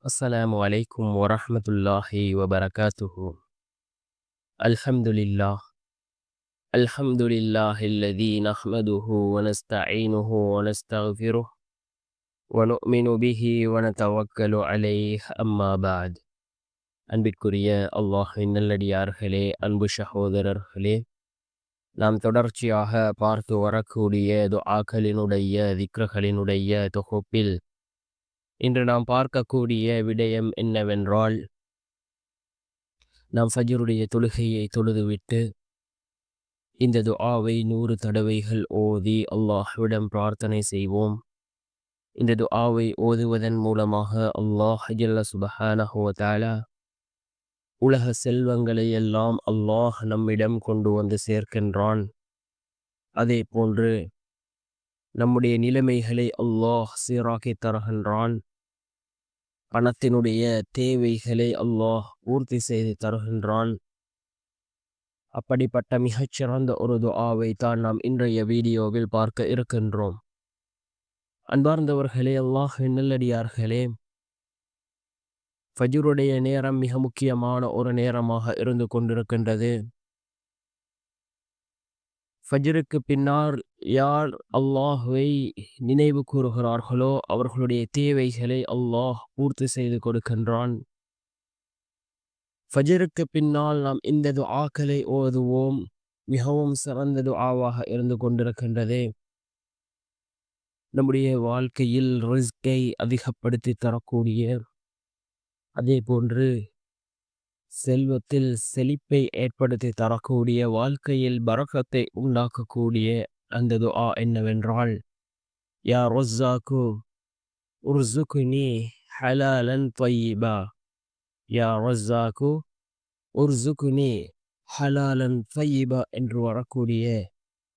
السلام عليكم ورحمة الله وبركاته. الحمد لله. الحمد لله الذي نحمده ونستعينه ونستغفره ونؤمن به ونتوكل عليه أما بعد. அன்பிற்குரிய அல்லாஹ்வின் நல்லடியார்களே, அன்பு சகோதரர்களே, நாம் தொடர்ச்சியாக பார்த்து வரக்கூடிய துஆக்களினுடைய திக்ருகளினுடைய தொகுப்பில் இன்று நாம் பார்க்கக்கூடிய விடயம் என்னவென்றால், நாம் ஃபஜ்ருடைய தொழுகையை தொழுதுவிட்டு இந்த துஆவை 100 தடவைகள் ஓதி அல்லாஹ்விடம் பிரார்த்தனை செய்வோம். இந்த துஆவை ஓதுவதன் மூலமாக அல்லாஹ் ஜல்ல சுப்ஹானஹு வ தஆலா உலக செல்வங்களை எல்லாம் அல்லாஹ் நம்மிடம் கொண்டு வந்து சேர்க்கின்றான். அதே போன்று நம்முடைய நிலைமைகளை அல்லாஹ் சீராக்கி தருகின்றான். பணத்தினுடைய தேவைகளை அல்லாஹ் பூர்த்தி செய்து தருகின்றான். அப்படிப்பட்ட மிகச்சிறந்த ஒரு துஆவை தான் நாம் இன்றைய வீடியோவில் பார்க்க இருக்கின்றோம். அன்பார்ந்தவர்களே, அல்லாஹ்வின் நல்லடியார்களே, ஃபஜ்ருடைய நேரம் மிக முக்கியமான ஒரு நேரமாக இருந்து கொண்டிருக்கின்றது. ஃபஜ்ருக்கு பின்னால் யார் அல்லாஹ்வை நினைவு கூறுகிறார்களோ அவர்களுடைய தேவைகளை அல்லாஹ் பூர்த்தி செய்து கொடுக்கின்றான். ஃபஜ்ருக்கு பின்னால் நாம் இந்த துஆக்களை ஓதுவோம். மிகவும் சிறந்த துஆவாக இருந்து கொண்டிருக்கின்றது. நம்முடைய வாழ்க்கையில் ரிஸ்கை அதிகப்படுத்தி தரக்கூடிய, அதே போன்று செல்வத்தில் செழிப்பை ஏற்படுத்தி தரக்கூடிய, வாழ்க்கையில் பரக்கத்தை உண்டாக்கக்கூடிய அந்த துஆ என்னவென்றால், யா ரஸாக்கு உர்ஸுக்னி ஹலாலன் தய்யிபா. யா ரஸாக்கு உர்ஸுக்னி ஹலாலன் தய்யிபா என்று வரக்கூடிய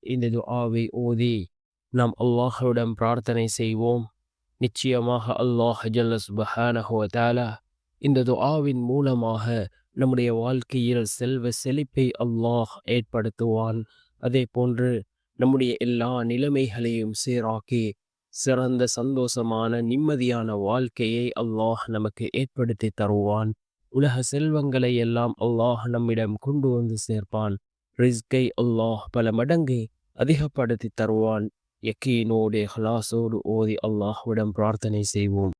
இந்த துஆவை ஓதி நாம் அல்லாஹ்விடம் பிரார்த்தனை செய்வோம். நிச்சயமாக அல்லாஹ் ஜல்ல சுப்ஹானஹு வ தஆலா இந்த துஆவின் மூலமாக நம்முடைய வாழ்க்கையில் செல்வ செழிப்பை அல்லாஹ் ஏற்படுத்துவான். அதே போன்று நம்முடைய எல்லா நிலைமைகளையும் சீராக்கி சிறந்த சந்தோஷமான நிம்மதியான வாழ்க்கையை அல்லாஹ் நமக்கு ஏற்படுத்தி தருவான். உலக செல்வங்களை எல்லாம் அல்லாஹ் நம்மிடம் கொண்டு வந்து சேர்ப்பான். ரிஸ்கை அல்லாஹ் பல மடங்கு அதிகப்படுத்தி தருவான். யக்கீனோடு இஹ்லாஸோடு ஓதி அல்லாஹ்விடம் பிரார்த்தனை செய்வோம்.